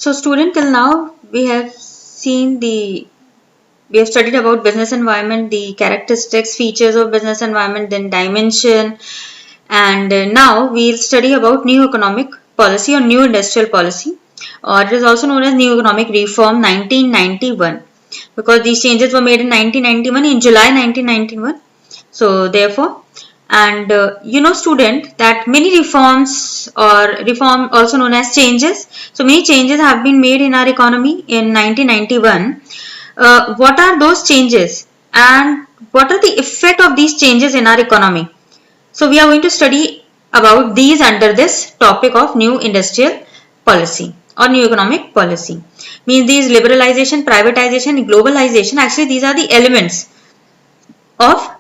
So student, till now we have studied about business environment, the characteristics, features of business environment, then dimension, and now we'll study about new economic policy or new industrial policy, or it is also known as new economic reform 1991, because these changes were made in 1991, in July 1991. So therefore, and student, that many reforms or reform also known as changes, so many changes have been made in our economy in 1991. What are those changes and what are the effect of these changes in our economy? So we are going to study about these under this topic of new industrial policy or new economic policy. Means these liberalization, privatization, globalization, actually these are the elements of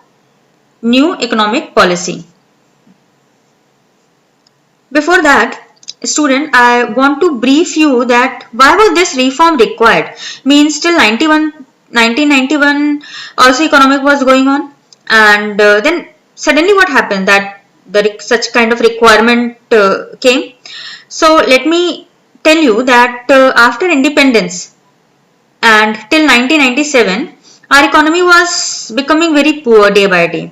new economic policy. Before that, student, I want to brief you that why was this reform required? Means till 1991 also economic was going on, and then suddenly what happened that such kind of requirement came. So let me tell you that after independence and till 1997, our economy was becoming very poor day by day,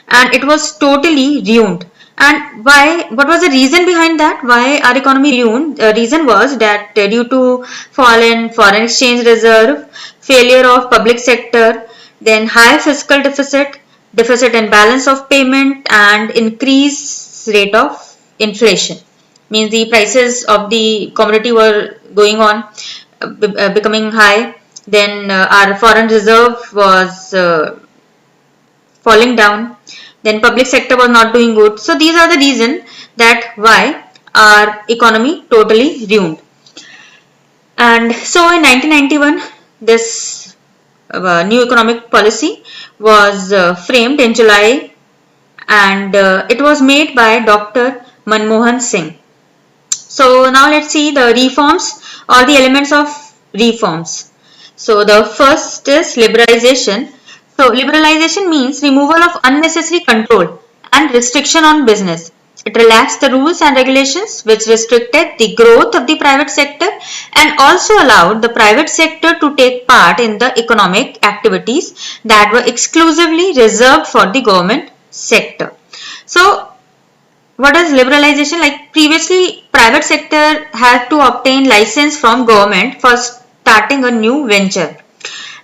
and it was totally ruined. And why? What was the reason behind that? Why our economy ruined? The reason was that due to fall in foreign exchange reserve, failure of public sector, then high fiscal deficit and balance of payment, and increased rate of inflation. Means the prices of the commodity were going on, becoming high. Then our foreign reserve was falling down. Then public sector was not doing good. So these are the reason that why our economy totally ruined. And so in 1991, this new economic policy was framed in July, and it was made by Dr. Manmohan Singh. So now let's see the reforms or the elements of reforms. So the first is liberalization. So liberalization means removal of unnecessary control and restriction on business. It relaxed the rules and regulations which restricted the growth of the private sector and also allowed the private sector to take part in the economic activities that were exclusively reserved for the government sector. So what is liberalization? Like previously, private sector had to obtain license from government for starting a new venture.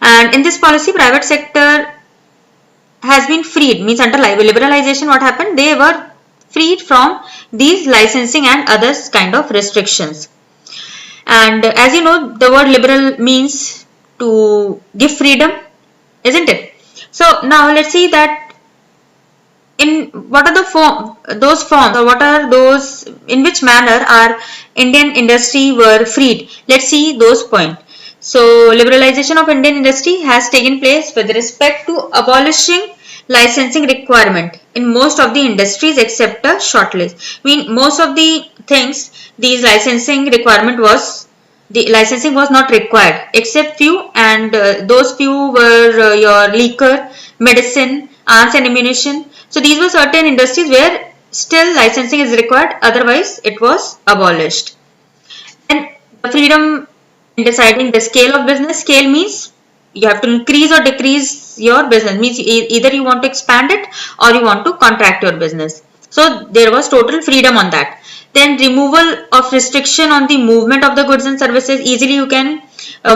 And in this policy, private sector has been freed. Means under liberalization, what happened? They were freed from these licensing and other kind of restrictions. And as you know, the word liberal means to give freedom, isn't it? So now let's see that in what are those forms, or what are those, in which manner our Indian industry were freed. Let's see those points. So liberalization of Indian industry has taken place with respect to abolishing licensing requirement in most of the industries except a short list. I mean, most of the things, these licensing licensing was not required except few, and those few were your liquor, medicine, arms and ammunition. So these were certain industries where still licensing is required, otherwise it was abolished. And the freedom in deciding the scale of business. Scale means you have to increase or decrease your business. Means either you want to expand it or you want to contract your business. So there was total freedom on that. Then removal of restriction on the movement of the goods and services. Easily you can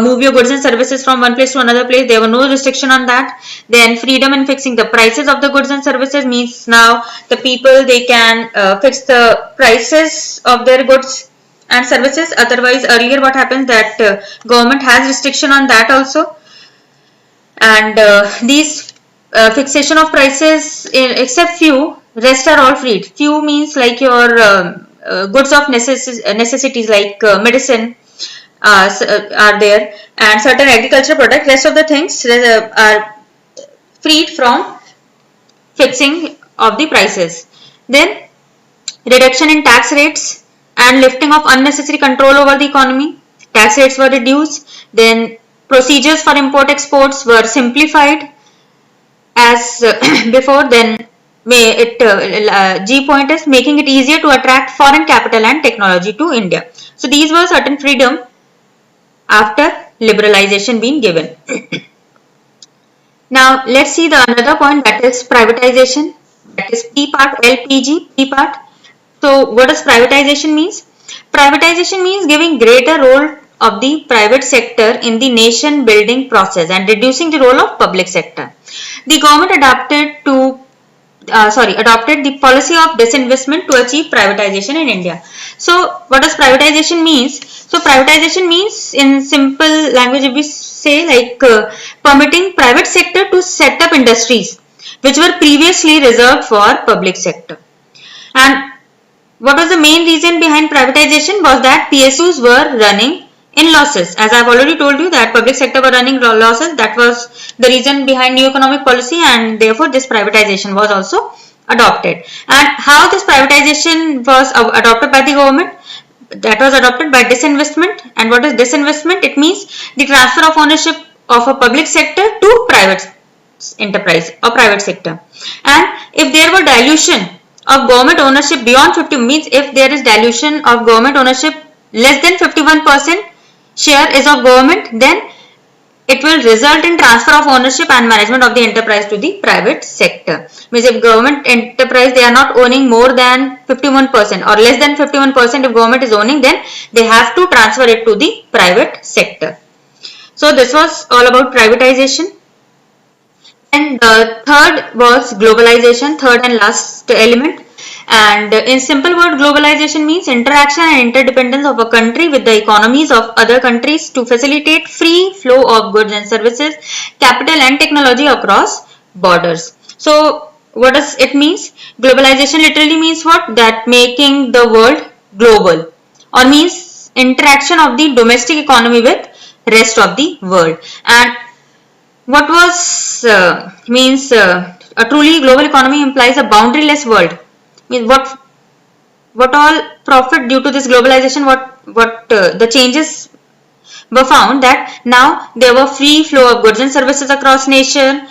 move your goods and services from one place to another place. There were no restriction on that. Then freedom in fixing the prices of the goods and services. Means now the people, they can fix the prices of their goods and services. Otherwise earlier what happens that government has restriction on that also. And these fixation of prices, except few, rest are all freed. Few means like your goods of necessities like medicine are there, and certain agricultural products. Rest of the things are freed from fixing of the prices. Then reduction in tax rates and lifting of unnecessary control over the economy. Tax rates were reduced. Then procedures for import exports were simplified as before. Then G point is making it easier to attract foreign capital and technology to India. So these were certain freedom after liberalization being given. Now let's see the another point, that is privatization, that is P part, LPG, P part. So what does privatization means? Privatization means giving greater role of the private sector in the nation building process and reducing the role of public sector. The government adopted the policy of disinvestment to achieve privatization in India. So what does privatization means? So privatization means, in simple language, if we say, like permitting private sector to set up industries which were previously reserved for public sector. And what was the main reason behind privatization was that PSUs were running in losses. As I have already told you that public sector were running losses, that was the reason behind new economic policy, and therefore this privatization was also adopted. And how this privatization was adopted by the government? That was adopted by disinvestment. And what is disinvestment? It means the transfer of ownership of a public sector to private enterprise or private sector. And if there were dilution of government ownership beyond 50, means if there is dilution of government ownership less than 51% share is of government, then it will result in transfer of ownership and management of the enterprise to the private sector. Means if government enterprise, they are not owning more than 51% or less than 51% if government is owning, then they have to transfer it to the private sector. So this was all about privatization. And the third was globalization, third and last element. And in simple word, globalization means interaction and interdependence of a country with the economies of other countries to facilitate free flow of goods and services, capital and technology across borders. So what does it means? Globalization literally means what? That making the world global, or means interaction of the domestic economy with rest of the world. And what was means a truly global economy implies a boundaryless world. Means what all profit due to this globalization, what the changes were found, that now there were free flow of goods and services across nation,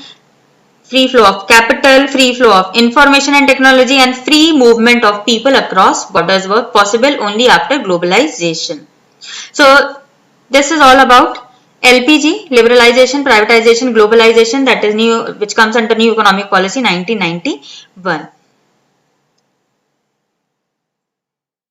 free flow of capital, free flow of information and technology, and free movement of people across borders were possible only after globalization. So this is all about LPG, liberalization, privatization, globalization, that is new, which comes under New Economic Policy 1991.